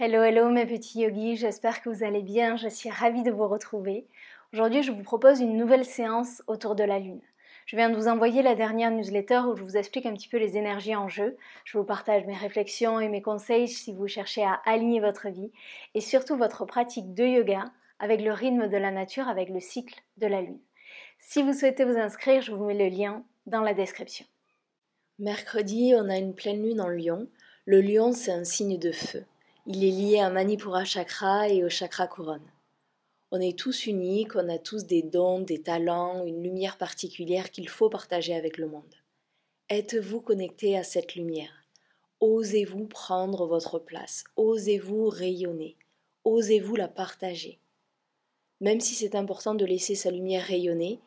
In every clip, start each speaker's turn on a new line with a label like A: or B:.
A: Hello, hello mes petits yogis, j'espère que vous allez bien, je suis ravie de vous retrouver. Aujourd'hui, je vous propose une nouvelle séance autour de la Lune. Je viens de vous envoyer la dernière newsletter où je vous explique un petit peu les énergies en jeu. Je vous partage mes réflexions et mes conseils si vous cherchez à aligner votre vie et surtout votre pratique de yoga avec le rythme de la nature, avec le cycle de la Lune. Si vous souhaitez vous inscrire, je vous mets le lien dans la description.
B: Mercredi, on a une pleine lune en Lion. Le Lion, c'est un signe de feu. Il est lié à Manipura Chakra et au chakra couronne. On est tous uniques, on a tous des dons, des talents, une lumière particulière qu'il faut partager avec le monde. Êtes-vous connecté à cette lumière? Osez-vous prendre votre place? Osez-vous rayonner? Osez-vous la partager? Même si c'est important de laisser sa lumière rayonner,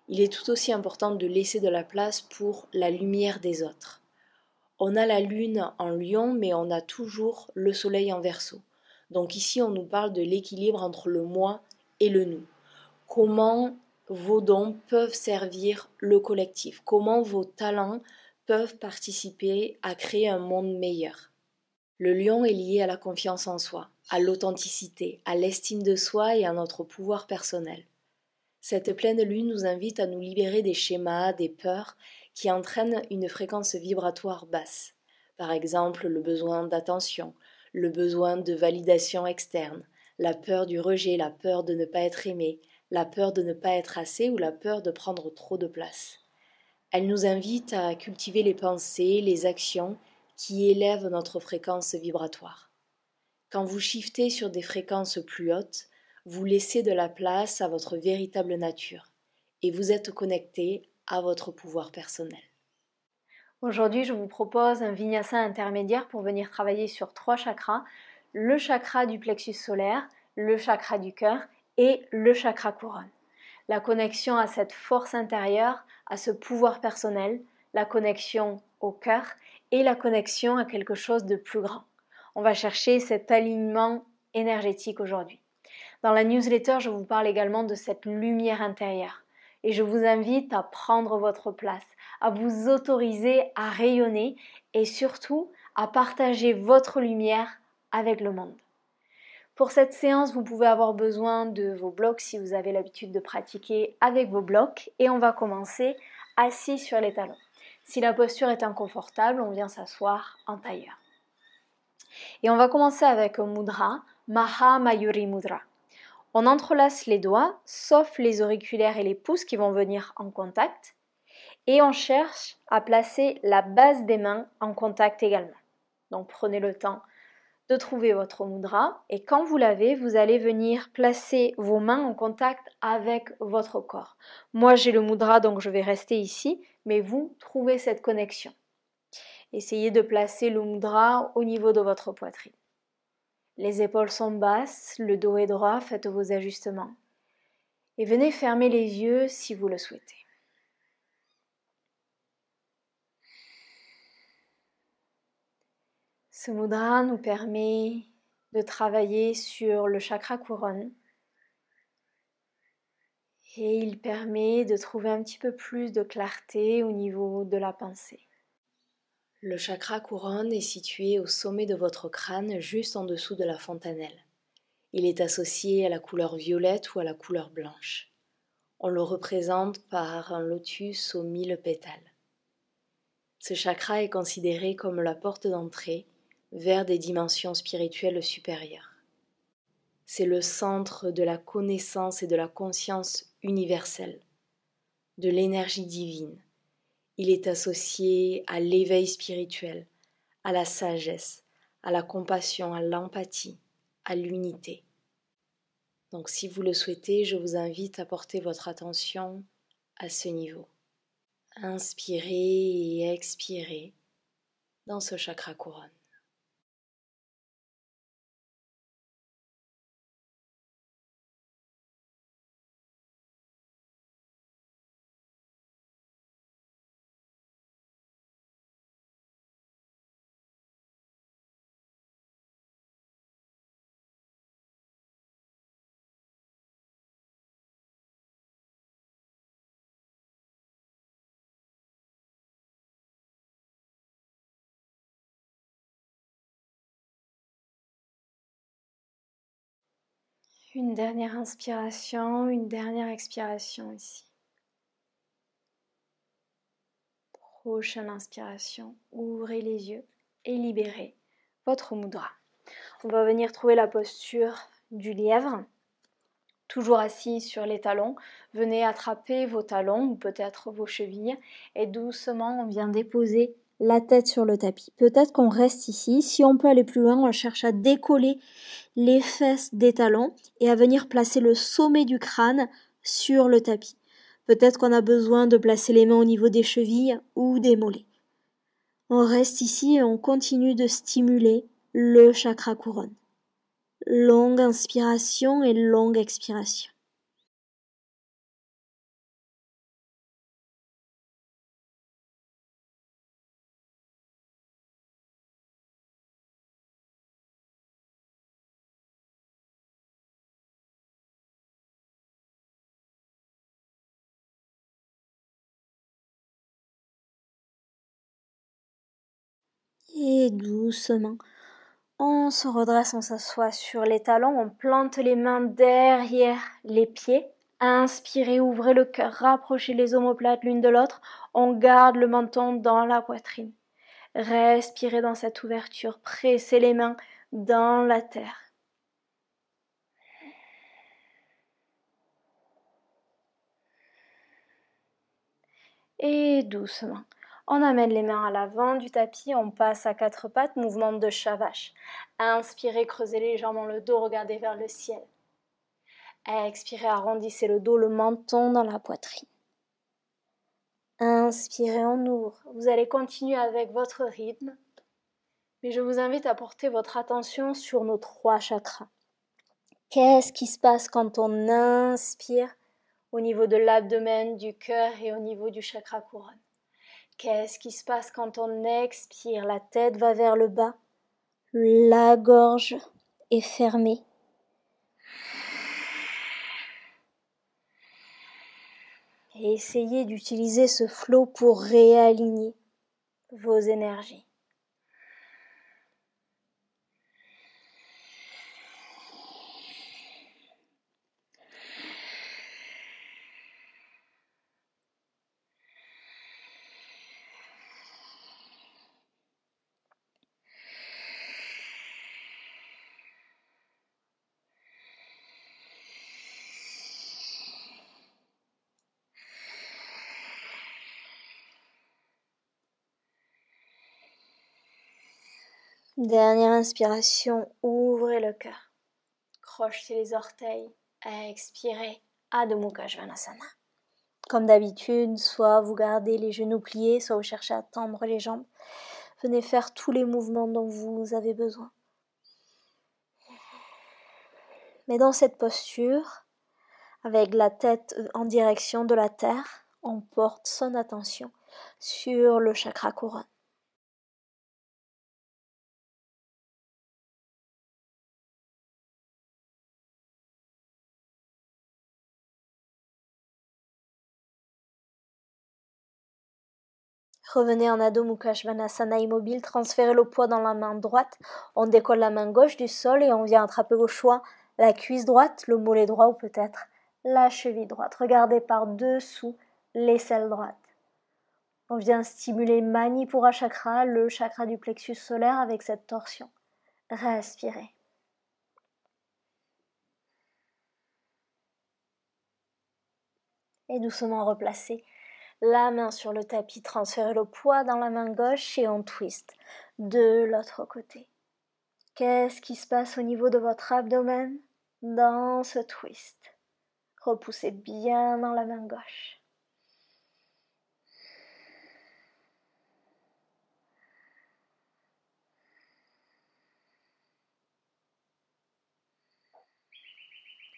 B: il est tout aussi important de laisser de la place pour la lumière des autres. On a la lune en Lion, mais on a toujours le soleil en Verseau. Donc ici, on nous parle de l'équilibre entre le moi et le nous. Comment vos dons peuvent servir le collectif? Comment vos talents peuvent participer à créer un monde meilleur? Le Lion est lié à la confiance en soi, à l'authenticité, à l'estime de soi et à notre pouvoir personnel. Cette pleine lune nous invite à nous libérer des schémas, des peurs qui entraînent une fréquence vibratoire basse. Par exemple, le besoin d'attention, le besoin de validation externe, la peur du rejet, la peur de ne pas être aimé, la peur de ne pas être assez ou la peur de prendre trop de place. Elle nous invite à cultiver les pensées, les actions qui élèvent notre fréquence vibratoire. Quand vous shiftez sur des fréquences plus hautes, vous laissez de la place à votre véritable nature et vous êtes connecté à votre pouvoir personnel.
A: Aujourd'hui, je vous propose un vinyasa intermédiaire pour venir travailler sur 3 chakras, le chakra du plexus solaire, le chakra du cœur et le chakra couronne. La connexion à cette force intérieure, à ce pouvoir personnel, la connexion au cœur et la connexion à quelque chose de plus grand. On va chercher cet alignement énergétique aujourd'hui. Dans la newsletter, je vous parle également de cette lumière intérieure et je vous invite à prendre votre place, à vous autoriser à rayonner et surtout à partager votre lumière avec le monde. Pour cette séance, vous pouvez avoir besoin de vos blocs si vous avez l'habitude de pratiquer avec vos blocs et on va commencer assis sur les talons. Si la posture est inconfortable, on vient s'asseoir en tailleur. Et on va commencer avec un mudra, Maha Mayuri Mudra. On entrelace les doigts, sauf les auriculaires et les pouces qui vont venir en contact. Et on cherche à placer la base des mains en contact également. Donc prenez le temps de trouver votre mudra. Et quand vous l'avez, vous allez venir placer vos mains en contact avec votre corps. Moi, j'ai le mudra, donc je vais rester ici. Mais vous, trouvez cette connexion. Essayez de placer le mudra au niveau de votre poitrine. Les épaules sont basses, le dos est droit, faites vos ajustements. Et venez fermer les yeux si vous le souhaitez. Ce mudra nous permet de travailler sur le chakra couronne et il permet de trouver un petit peu plus de clarté au niveau de la pensée.
B: Le chakra couronne est situé au sommet de votre crâne, juste en dessous de la fontanelle. Il est associé à la couleur violette ou à la couleur blanche. On le représente par un lotus aux 1000 pétales. Ce chakra est considéré comme la porte d'entrée vers des dimensions spirituelles supérieures. C'est le centre de la connaissance et de la conscience universelle, de l'énergie divine. Il est associé à l'éveil spirituel, à la sagesse, à la compassion, à l'empathie, à l'unité. Donc si vous le souhaitez, je vous invite à porter votre attention à ce niveau. Inspirez et expirez dans ce chakra couronne.
A: Une dernière inspiration, une dernière expiration ici. Prochaine inspiration, ouvrez les yeux et libérez votre mudra. On va venir trouver la posture du lièvre. Toujours assis sur les talons, venez attraper vos talons ou peut-être vos chevilles et doucement on vient déposer la tête sur le tapis. Peut-être qu'on reste ici. Si on peut aller plus loin, on cherche à décoller les fesses des talons et à venir placer le sommet du crâne sur le tapis. Peut-être qu'on a besoin de placer les mains au niveau des chevilles ou des mollets. On reste ici et on continue de stimuler le chakra couronne. Longue inspiration et longue expiration. Et doucement, on se redresse, on s'assoit sur les talons, on plante les mains derrière les pieds. Inspirez, ouvrez le cœur, rapprochez les omoplates l'une de l'autre. On garde le menton dans la poitrine. Respirez dans cette ouverture, pressez les mains dans la terre. Et doucement, on amène les mains à l'avant du tapis, on passe à quatre pattes, mouvement de Shavash. Inspirez, creusez les jambes dans le dos, regardez vers le ciel. Expirez, arrondissez le dos, le menton dans la poitrine. Inspirez, on ouvre. Vous allez continuer avec votre rythme, mais je vous invite à porter votre attention sur nos trois chakras. Qu'est-ce qui se passe quand on inspire au niveau de l'abdomen, du cœur et au niveau du chakra couronne? Qu'est-ce qui se passe quand on expire? La tête va vers le bas, la gorge est fermée. Et essayez d'utiliser ce flow pour réaligner vos énergies. Dernière inspiration, ouvrez le cœur. Crochetez les orteils, expirez, Adho Mukha Svanasana. Comme d'habitude, soit vous gardez les genoux pliés, soit vous cherchez à tendre les jambes. Venez faire tous les mouvements dont vous avez besoin. Mais dans cette posture, avec la tête en direction de la terre, on porte son attention sur le chakra couronne. Revenez en Adho Mukha Svanasana immobile, transférez le poids dans la main droite, on décolle la main gauche du sol et on vient attraper au choix la cuisse droite, le mollet droit ou peut-être la cheville droite. Regardez par-dessous l'aisselle droite. On vient stimuler Manipura Chakra, le chakra du plexus solaire avec cette torsion. Respirez. Et doucement replacez la main sur le tapis, transférez le poids dans la main gauche et on twist de l'autre côté. Qu'est-ce qui se passe au niveau de votre abdomen dans ce twist? Repoussez bien dans la main gauche.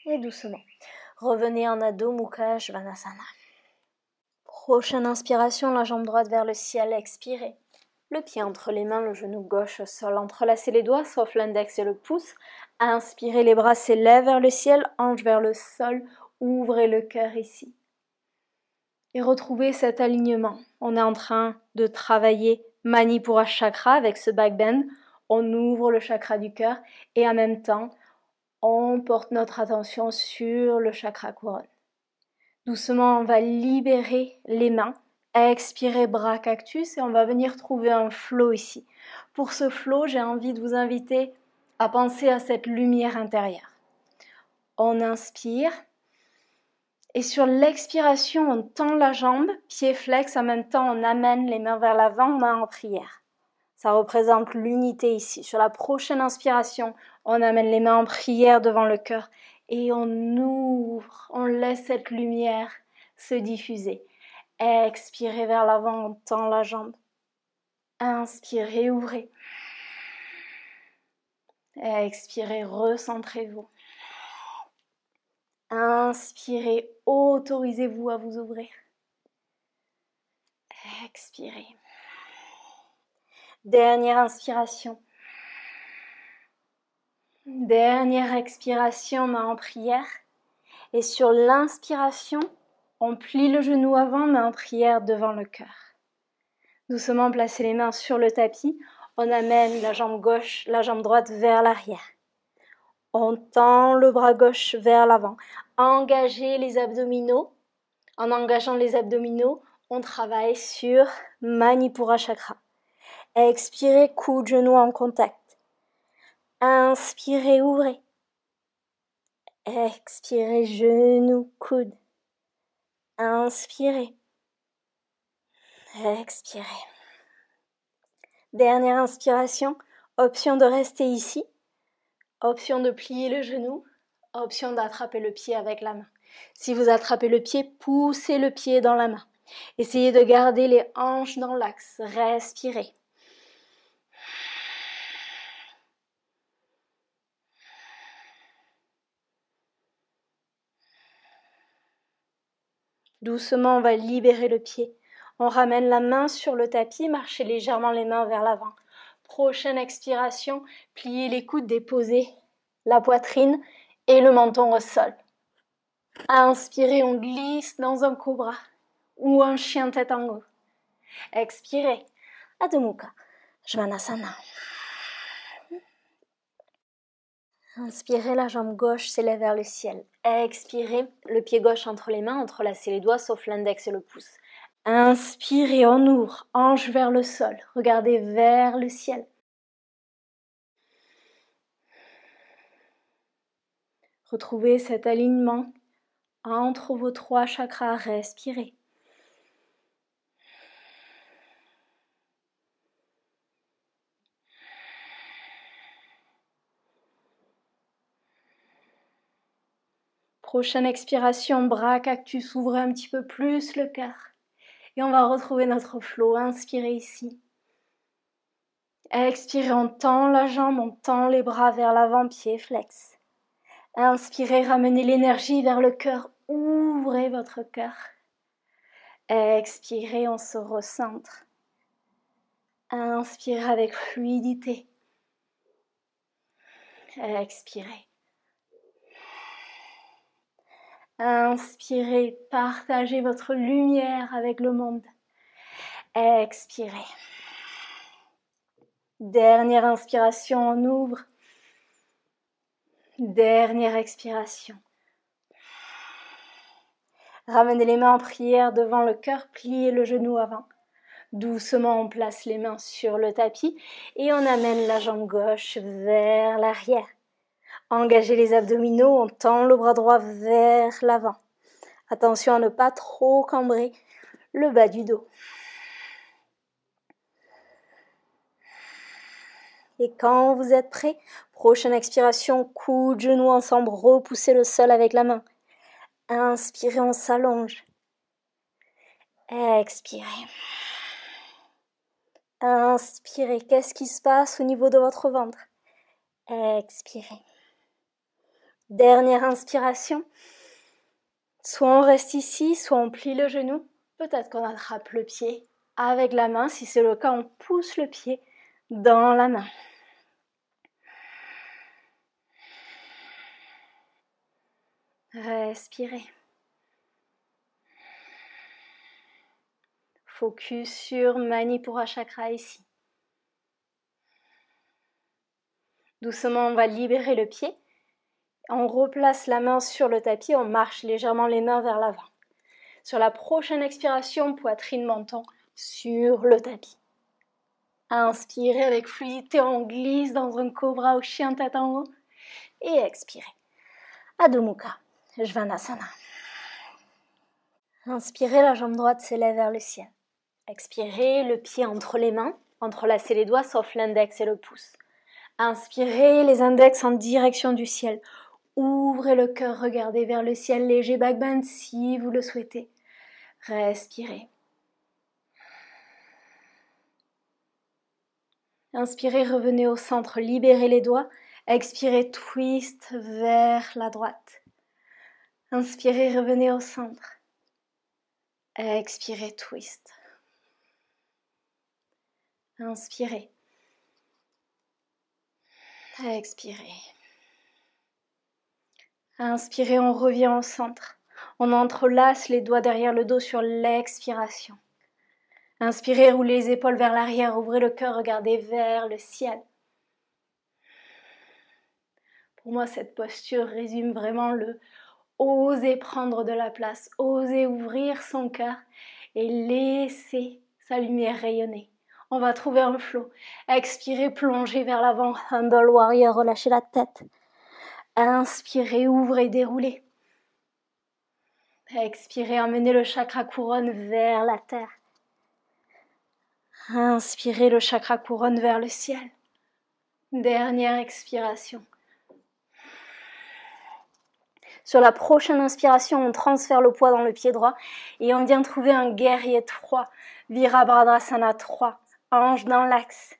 A: Et doucement, revenez en Adho Mukha Svanasana. Prochaine inspiration, la jambe droite vers le ciel, expirez. Le pied entre les mains, le genou gauche au sol. Entrelacez les doigts, sauf l'index et le pouce. Inspirez, les bras s'élèvent vers le ciel, hanche vers le sol. Ouvrez le cœur ici. Et retrouvez cet alignement. On est en train de travailler Manipura Chakra avec ce back bend. On ouvre le chakra du cœur et en même temps, On porte notre attention sur le chakra couronne. Doucement, on va libérer les mains. Expirer bras cactus et on va venir trouver un flow ici. Pour ce flow, j'ai envie de vous inviter à penser à cette lumière intérieure. On inspire et sur l'expiration, on tend la jambe, pied flex, en même temps on amène les mains vers l'avant, main en prière. Ça représente l'unité ici. Sur la prochaine inspiration, on amène les mains en prière devant le cœur et on ouvre, on laisse cette lumière se diffuser. Expirez vers l'avant, on tend la jambe. Inspirez, ouvrez. Expirez, recentrez-vous. Inspirez, autorisez-vous à vous ouvrir. Expirez. Dernière inspiration. Dernière expiration, main en prière. Et sur l'inspiration, on plie le genou avant, main en prière devant le cœur. Doucement, placez les mains sur le tapis. On amène la jambe gauche, la jambe droite vers l'arrière. On tend le bras gauche vers l'avant. Engagez les abdominaux. En engageant les abdominaux, on travaille sur Manipura Chakra. Expirez, coude, genou en contact. Inspirez, ouvrez. Expirez, genou, coude. Inspirez. Expirez. Dernière inspiration, option de rester ici, option de plier le genou, option d'attraper le pied avec la main. Si vous attrapez le pied, poussez le pied dans la main. Essayez de garder les hanches dans l'axe. Respirez. Doucement, on va libérer le pied. On ramène la main sur le tapis, marchez légèrement les mains vers l'avant. Prochaine expiration, pliez les coudes, déposez la poitrine et le menton au sol. Inspirez, on glisse dans un cobra ou un chien tête en haut. Expirez, Adho Mukha Svanasana. Inspirez, la jambe gauche s'élève vers le ciel. Expirez, le pied gauche entre les mains, entrelacez les doigts sauf l'index et le pouce. Inspirez, on ouvre, hanche vers le sol, regardez vers le ciel. Retrouvez cet alignement entre vos trois chakras, respirez. Prochaine expiration, bras cactus, ouvrez un petit peu plus le cœur. Et on va retrouver notre flow. Inspirez ici. Expirez, on tend la jambe, on tend les bras vers l'avant, pied flex. Inspirez, ramenez l'énergie vers le cœur. Ouvrez votre cœur. Expirez, on se recentre. Inspirez avec fluidité. Expirez. Inspirez, partagez votre lumière avec le monde. Expirez. Dernière inspiration, on ouvre. Dernière expiration. Ramenez les mains en prière devant le cœur, pliez le genou avant. Doucement, on place les mains sur le tapis et on amène la jambe gauche vers l'arrière. Engagez les abdominaux, on tend le bras droit vers l'avant. Attention à ne pas trop cambrer le bas du dos. Et quand vous êtes prêt, prochaine expiration, coude, genoux ensemble, repoussez le sol avec la main. Inspirez, on s'allonge. Expirez. Inspirez, qu'est-ce qui se passe au niveau de votre ventre? Expirez. Dernière inspiration. Soit on reste ici, soit on plie le genou. Peut-être qu'on attrape le pied avec la main. Si c'est le cas, on pousse le pied dans la main. Respirez. Focus sur Manipura Chakra ici. Doucement, on va libérer le pied On replace la main sur le tapis, on marche légèrement les mains vers l'avant. Sur la prochaine expiration, poitrine, menton sur le tapis. Inspirez avec fluidité, on glisse dans un cobra ou chien tête en haut. Et expirez. Adho Mukha, Svanasana. Inspirez, la jambe droite s'élève vers le ciel. Expirez, le pied entre les mains, entrelacez les doigts sauf l'index et le pouce. Inspirez, les index en direction du ciel. Ouvrez le cœur, regardez vers le ciel, léger back bend si vous le souhaitez. Respirez. Inspirez, revenez au centre, libérez les doigts. Expirez, twist vers la droite. Inspirez, revenez au centre. Expirez, twist. Inspirez. Expirez. Inspirez, on revient au centre. On entrelace les doigts derrière le dos sur l'expiration. Inspirez, roulez les épaules vers l'arrière, ouvrez le cœur, regardez vers le ciel. Pour moi, cette posture résume vraiment le oser prendre de la place, oser ouvrir son cœur et laisser sa lumière rayonner. On va trouver un flow. Expirez, plongez vers l'avant, Humble Warrior, relâchez la tête. Inspirez, ouvrez, déroulez. Expirez, emmenez le chakra couronne vers la terre. Inspirez, le chakra couronne vers le ciel. Dernière expiration. Sur la prochaine inspiration, on transfère le poids dans le pied droit et on vient trouver un guerrier 3, Virabhadrasana 3, ange dans l'axe.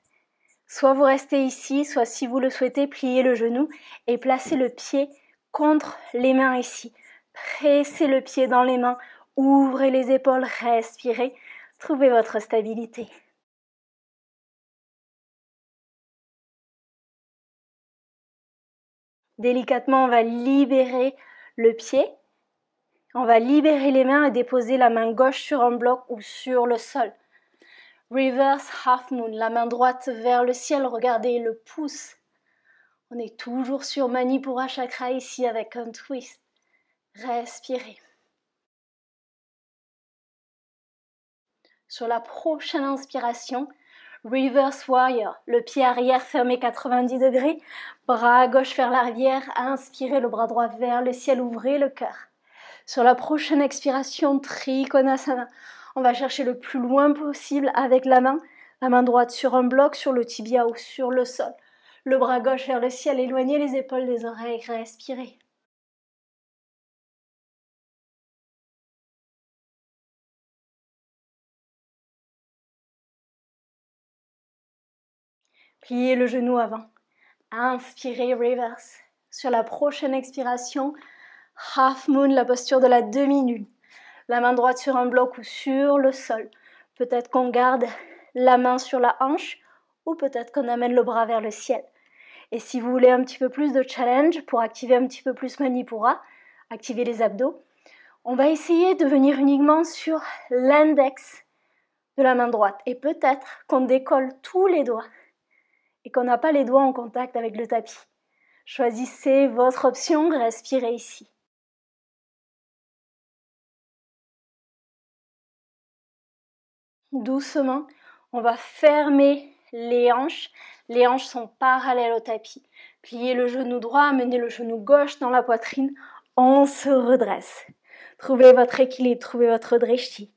A: Soit vous restez ici, soit si vous le souhaitez, pliez le genou et placez le pied contre les mains ici. Pressez le pied dans les mains, ouvrez les épaules, respirez, trouvez votre stabilité. Délicatement, on va libérer le pied. On va libérer les mains et déposer la main gauche sur un bloc ou sur le sol. Reverse Half Moon, la main droite vers le ciel, regardez le pouce. On est toujours sur Manipura Chakra ici avec un twist. Respirez. Sur la prochaine inspiration, Reverse Warrior, le pied arrière fermé 90 degrés, bras gauche vers l'arrière, inspirez le bras droit vers le ciel, ouvrez le cœur. Sur la prochaine expiration, Trikonasana, on va chercher le plus loin possible avec la main droite sur un bloc, sur le tibia ou sur le sol. Le bras gauche vers le ciel, éloignez les épaules des oreilles, respirez. Pliez le genou avant. Inspirez, reverse. Sur la prochaine expiration, Half Moon, la posture de la demi-lune. La main droite sur un bloc ou sur le sol. Peut-être qu'on garde la main sur la hanche ou peut-être qu'on amène le bras vers le ciel. Et si vous voulez un petit peu plus de challenge pour activer un petit peu plus Manipura, activer les abdos, on va essayer de venir uniquement sur l'index de la main droite. Et peut-être qu'on décolle tous les doigts et qu'on n'a pas les doigts en contact avec le tapis. Choisissez votre option, respirez ici. Doucement, on va fermer les hanches. Les hanches sont parallèles au tapis. Pliez le genou droit, amenez le genou gauche dans la poitrine. On se redresse. Trouvez votre équilibre, trouvez votre drishti.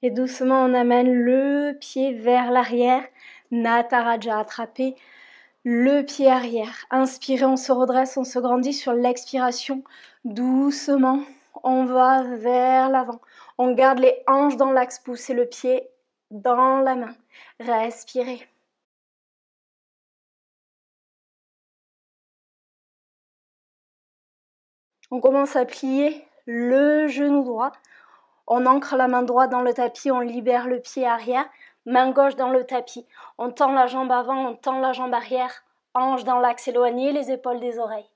A: Et doucement, on amène le pied vers l'arrière. Nataraja, attrapez le pied arrière. Inspirez, on se redresse, on se grandit sur l'expiration. Doucement, on va vers l'avant. On garde les hanches dans l'axe, poussez le pied dans la main. Respirez. On commence à plier le genou droit. On ancre la main droite dans le tapis, on libère le pied arrière. Main gauche dans le tapis. On tend la jambe avant, on tend la jambe arrière. Hanche dans l'axe, éloignez les épaules des oreilles.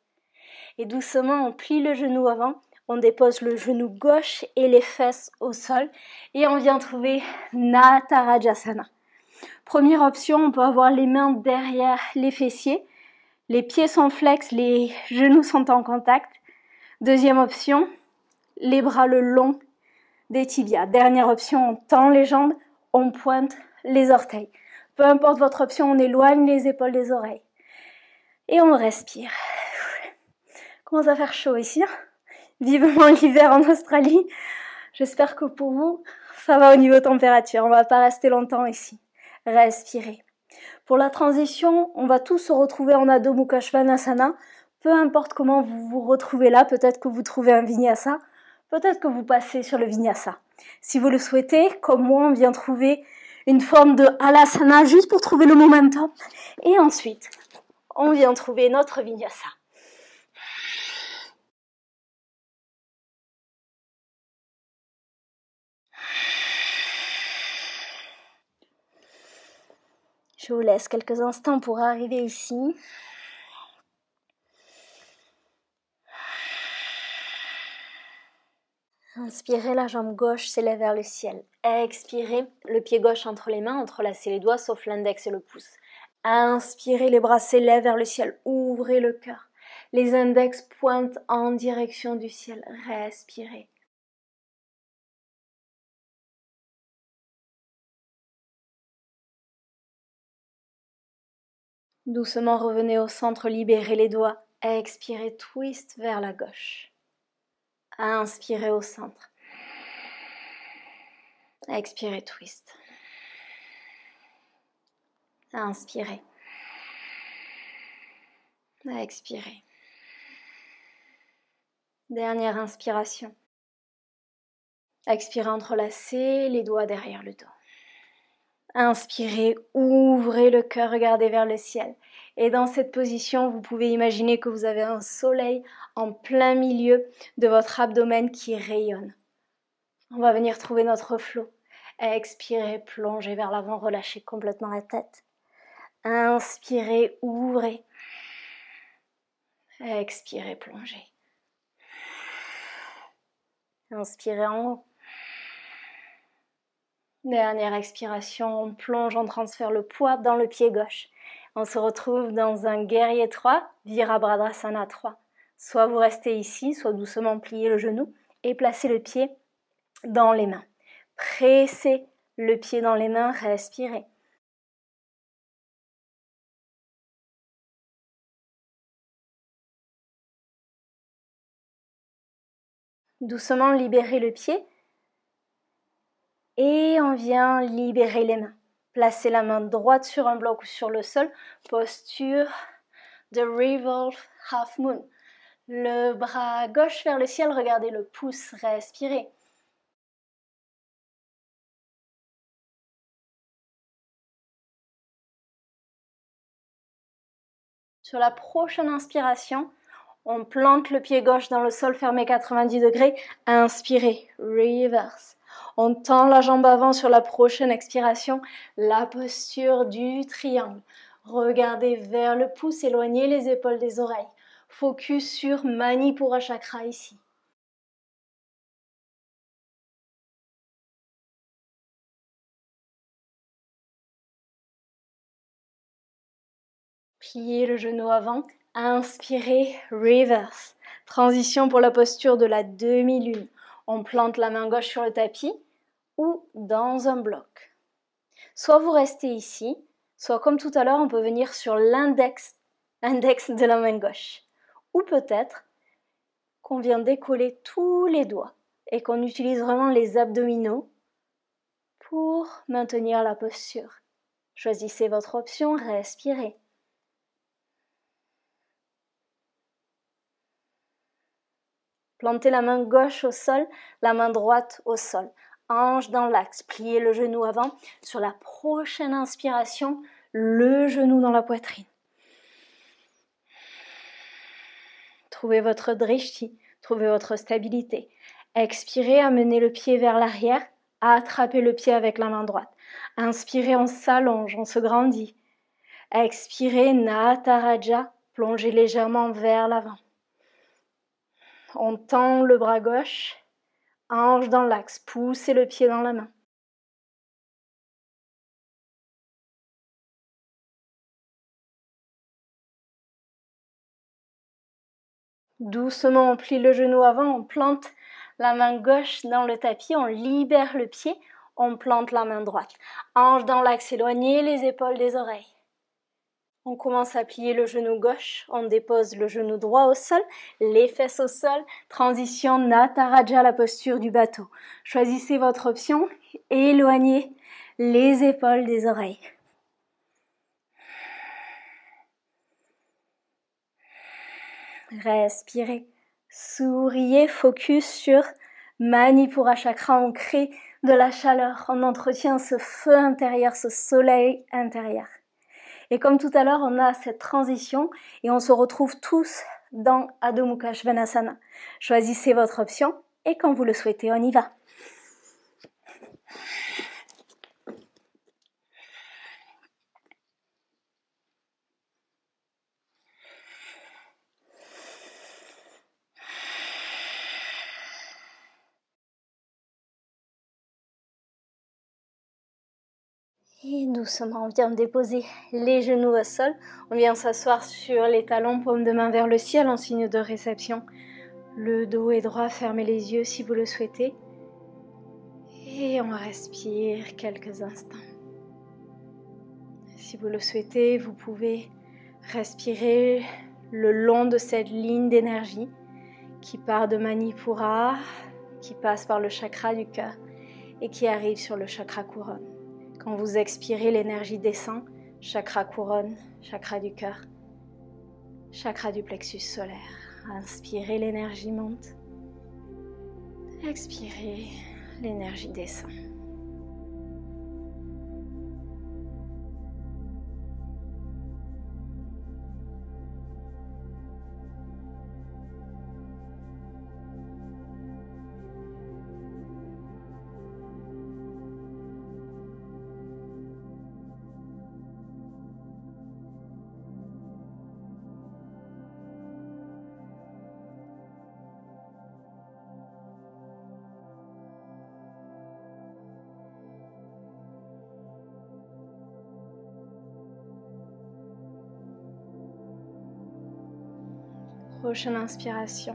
A: Et doucement, on plie le genou avant. On dépose le genou gauche et les fesses au sol. Et on vient trouver Natarajasana. Première option, on peut avoir les mains derrière les fessiers. Les pieds sont flex, les genoux sont en contact. Deuxième option, les bras le long des tibias. Dernière option, on tend les jambes, on pointe les orteils. Peu importe votre option, on éloigne les épaules des oreilles. Et on respire. Commence à faire chaud ici. Vivement l'hiver en Australie. J'espère que pour vous, ça va au niveau température. On ne va pas rester longtemps ici. Respirez. Pour la transition, on va tous se retrouver en Adho Mukha Svanasana. Peu importe comment vous vous retrouvez là, peut-être que vous trouvez un Vinyasa, peut-être que vous passez sur le Vinyasa. Si vous le souhaitez, comme moi, on vient trouver une forme de Halasana juste pour trouver le momentum. Et ensuite, on vient trouver notre Vinyasa. Je vous laisse quelques instants pour arriver ici. Inspirez, la jambe gauche s'élève vers le ciel. Expirez, le pied gauche entre les mains, entrelacez les doigts sauf l'index et le pouce. Inspirez, les bras s'élèvent vers le ciel. Ouvrez le cœur. Les index pointent en direction du ciel. Respirez. Doucement revenez au centre, libérez les doigts. Expirez, twist vers la gauche. Inspirez au centre. Expirez, twist. Inspirez. Expirez. Dernière inspiration. Expirez, entrelacez les doigts derrière le dos. Inspirez, ouvrez le cœur, regardez vers le ciel. Et dans cette position, vous pouvez imaginer que vous avez un soleil en plein milieu de votre abdomen qui rayonne. On va venir trouver notre flot. Expirez, plongez vers l'avant, relâchez complètement la tête. Inspirez, ouvrez. Expirez, plongez. Inspirez en haut. Dernière expiration, on plonge, on transfère le poids dans le pied gauche. On se retrouve dans un guerrier 3, Virabhadrasana 3. Soit vous restez ici, soit doucement pliez le genou et placez le pied dans les mains. Pressez le pied dans les mains, respirez. Doucement libérez le pied et on vient libérer les mains. Placez la main droite sur un bloc ou sur le sol, posture de Revolve Half Moon. Le bras gauche vers le ciel, regardez le pouce, respirez. Sur la prochaine inspiration, on plante le pied gauche dans le sol, fermé 90 degrés. Inspirez, reverse. On tend la jambe avant sur la prochaine expiration, la posture du triangle. Regardez vers le pouce, éloignez les épaules des oreilles. Focus sur Manipura Chakra ici. Pliez le genou avant. Inspirez, reverse. Transition pour la posture de la demi-lune. On plante la main gauche sur le tapis ou dans un bloc. Soit vous restez ici, soit comme tout à l'heure, on peut venir sur l'index de la main gauche. Ou peut-être qu'on vient décoller tous les doigts et qu'on utilise vraiment les abdominaux pour maintenir la posture. Choisissez votre option, respirez. Plantez la main gauche au sol, la main droite au sol. Ange dans l'axe, pliez le genou avant. Sur la prochaine inspiration, le genou dans la poitrine. Trouvez votre drishti, trouvez votre stabilité. Expirez, amenez le pied vers l'arrière, attrapez le pied avec la main droite. Inspirez, on s'allonge, on se grandit. Expirez, Nataraja, plongez légèrement vers l'avant. On tend le bras gauche, ange dans l'axe, poussez le pied dans la main. Doucement, on plie le genou avant, on plante la main gauche dans le tapis, on libère le pied, on plante la main droite. Hanche dans l'axe éloigné, les épaules des oreilles. On commence à plier le genou gauche, on dépose le genou droit au sol, les fesses au sol, transition Nataraja, la posture du bateau. Choisissez votre option, éloignez les épaules des oreilles. Respirez, souriez, focus sur Manipura Chakra, on crée de la chaleur, on entretient ce feu intérieur, ce soleil intérieur. Et comme tout à l'heure, on a cette transition et on se retrouve tous dans Adho Mukha Svanasana. Choisissez votre option et quand vous le souhaitez, on y va. Et doucement, on vient déposer les genoux au sol. On vient s'asseoir sur les talons, paume de main vers le ciel en signe de réception. Le dos est droit, fermez les yeux si vous le souhaitez. Et on respire quelques instants. Si vous le souhaitez, vous pouvez respirer le long de cette ligne d'énergie qui part de Manipura, qui passe par le chakra du cœur et qui arrive sur le chakra couronne. Quand vous expirez, l'énergie descend, chakra couronne, chakra du cœur, chakra du plexus solaire. Inspirez, l'énergie monte. Expirez, l'énergie descend. Prochaine inspiration.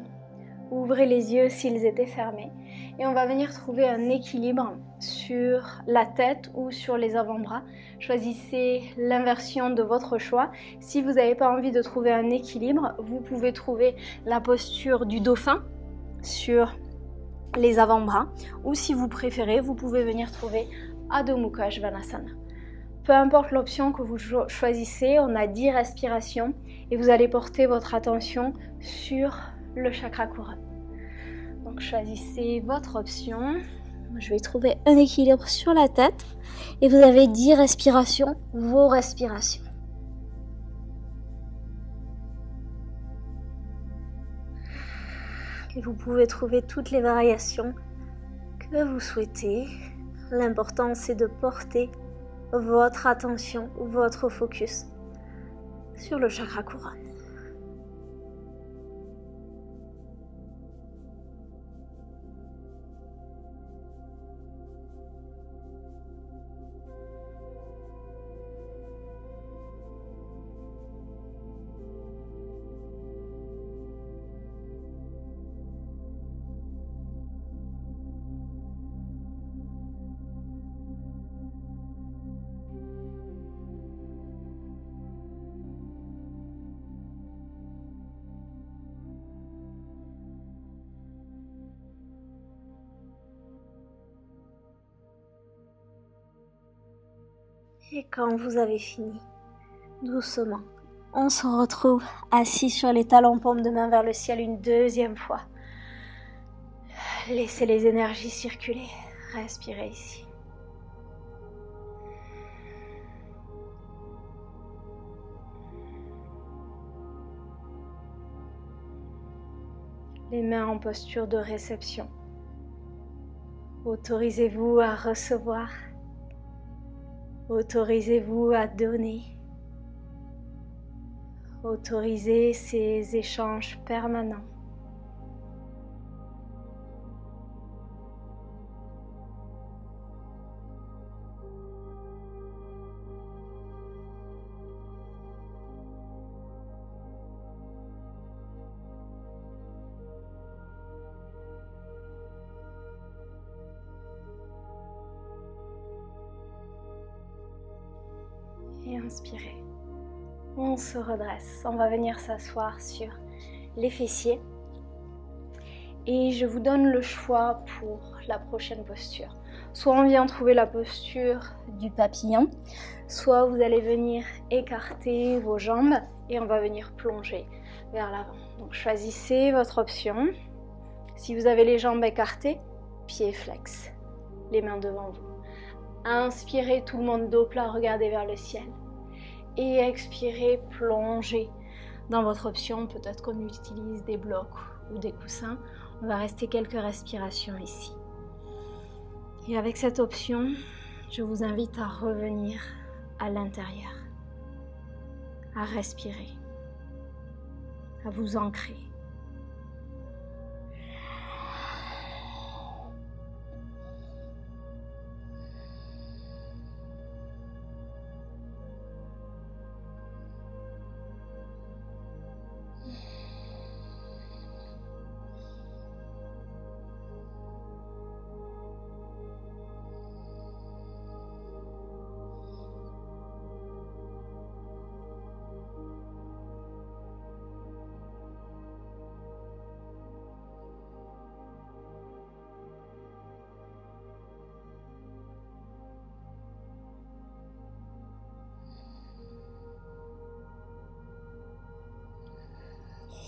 A: Ouvrez les yeux s'ils étaient fermés et on va venir trouver un équilibre sur la tête ou sur les avant-bras. Choisissez l'inversion de votre choix. Si vous n'avez pas envie de trouver un équilibre, vous pouvez trouver la posture du dauphin sur les avant-bras ou si vous préférez, vous pouvez venir trouver Adho Mukha Svanasana. Peu importe l'option que vous choisissez, on a 10 respirations et vous allez porter votre attention sur le chakra couronne. Donc choisissez votre option. Je vais trouver un équilibre sur la tête et vous avez 10 respirations, vos respirations. Et vous pouvez trouver toutes les variations que vous souhaitez. L'important c'est de porter votre attention ou votre focus sur le chakra couronne. Et quand vous avez fini, doucement, on se retrouve assis sur les talons, paume de main vers le ciel une deuxième fois. Laissez les énergies circuler. Respirez ici. Les mains en posture de réception. Autorisez-vous à recevoir. Autorisez-vous à donner. Autorisez ces échanges permanents. inspirez. On se redresse. On va venir s'asseoir sur les fessiers. Et je vous donne le choix pour la prochaine posture. Soit on vient trouver la posture du papillon, soit vous allez venir écarter vos jambes et on va venir plonger vers l'avant. Donc choisissez votre option. Si vous avez les jambes écartées, pieds flex, les mains devant vous. Inspirez, tout le monde dos plat, regardez vers le ciel. Et expirez, plongez dans votre option. Peut-être qu'on utilise des blocs ou des coussins. On va rester quelques respirations ici. Et avec cette option, je vous invite à revenir à l'intérieur, à respirer, à vous ancrer.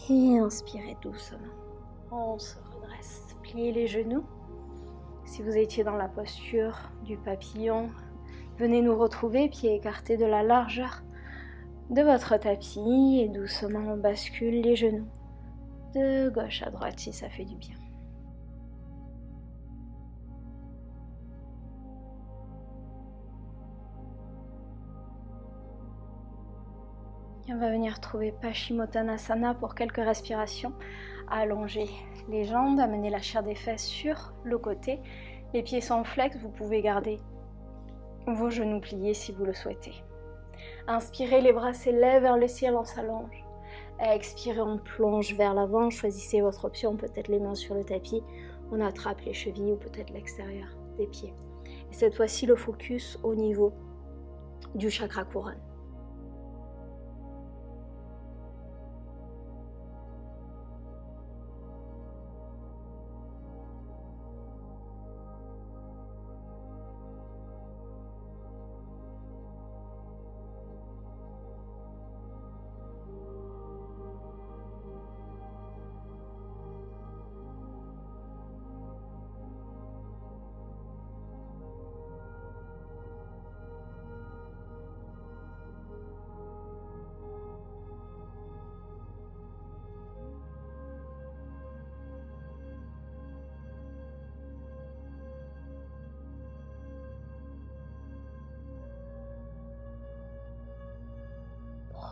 A: Et inspirez doucement. On se redresse. Pliez les genoux. Si vous étiez dans la posture du papillon, venez nous retrouver, pieds écartés de la largeur de votre tapis. Et doucement, on bascule les genoux de gauche à droite si ça fait du bien. Et on va venir trouver Paschimottanasana pour quelques respirations. Allongez les jambes, amenez la chair des fesses sur le côté. Les pieds sont flex, vous pouvez garder vos genoux pliés si vous le souhaitez. Inspirez, les bras s'élèvent vers le ciel, on s'allonge. Expirez, on plonge vers l'avant. Choisissez votre option, peut-être les mains sur le tapis. On attrape les chevilles ou peut-être l'extérieur des pieds. Et cette fois-ci, le focus au niveau du chakra couronne.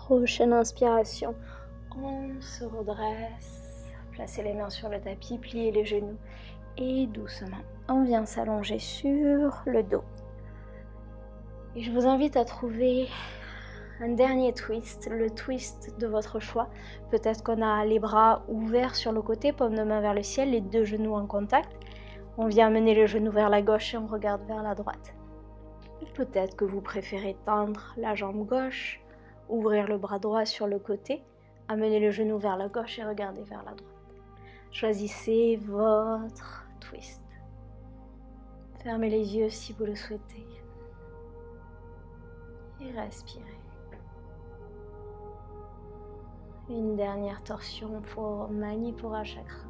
A: Prochaine inspiration, on se redresse, placez les mains sur le tapis, pliez les genoux et doucement, on vient s'allonger sur le dos. Et je vous invite à trouver un dernier twist, le twist de votre choix. Peut-être qu'on a les bras ouverts sur le côté, paume de main vers le ciel, les deux genoux en contact. On vient amener le genou vers la gauche et on regarde vers la droite. Ou peut-être que vous préférez tendre la jambe gauche, ouvrir le bras droit sur le côté, amener le genou vers la gauche et regarder vers la droite. Choisissez votre twist. Fermez les yeux si vous le souhaitez. Et respirez. Une dernière torsion pour Manipura Chakra.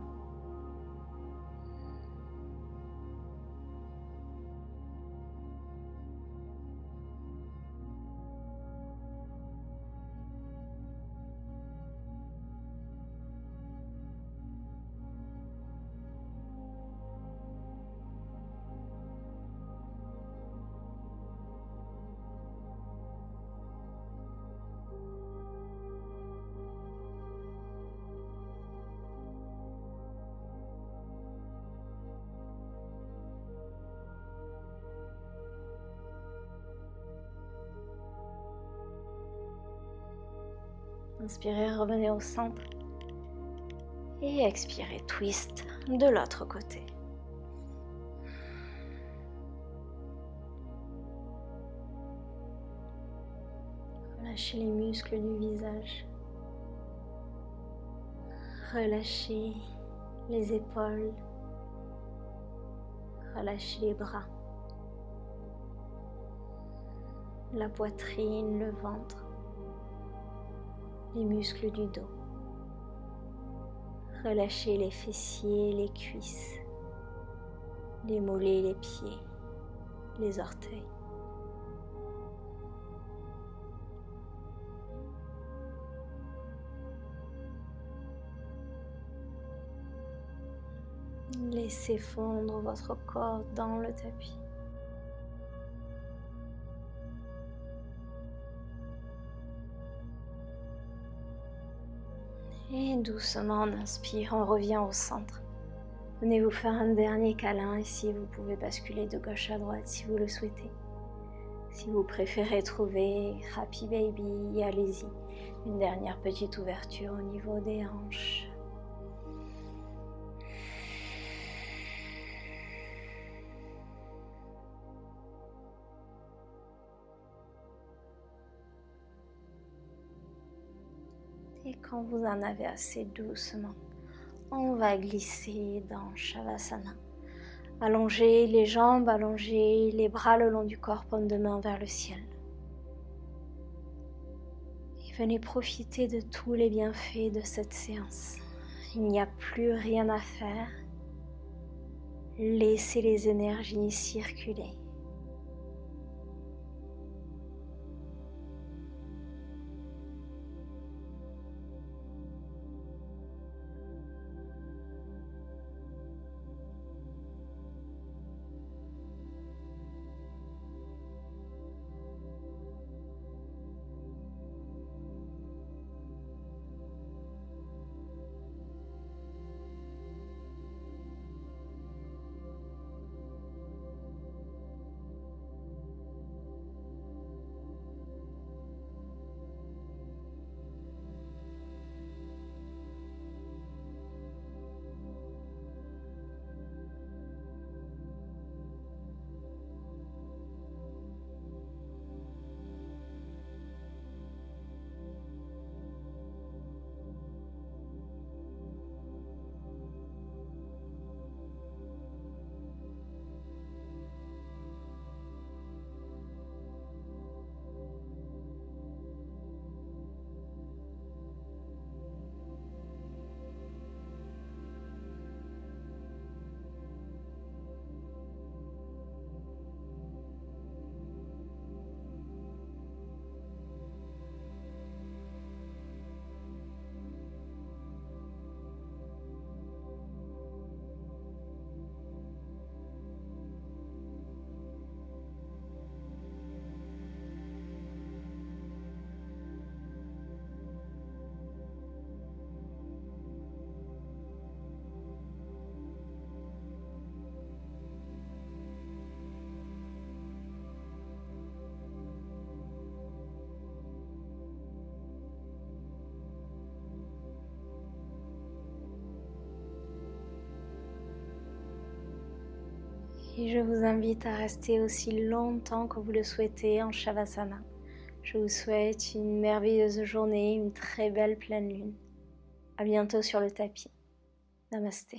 A: Inspirez, revenez au centre. Et expirez, twist de l'autre côté. Relâchez les muscles du visage. Relâchez les épaules. Relâchez les bras. La poitrine, le ventre. Les muscles du dos. Relâchez les fessiers, les cuisses. Les mollets, les pieds. Les orteils. Laissez fondre votre corps dans le tapis. Et doucement, on inspire, on revient au centre. Venez vous faire un dernier câlin ici, vous pouvez basculer de gauche à droite si vous le souhaitez. Si vous préférez trouver Happy Baby, allez-y. Une dernière petite ouverture au niveau des hanches. Et quand vous en avez assez doucement, on va glisser dans Shavasana. Allongez les jambes, allongez les bras le long du corps, paume de main vers le ciel. Et venez profiter de tous les bienfaits de cette séance. Il n'y a plus rien à faire. Laissez les énergies circuler. Et je vous invite à rester aussi longtemps que vous le souhaitez en Shavasana. Je vous souhaite une merveilleuse journée, une très belle pleine lune. À bientôt sur le tapis. Namasté.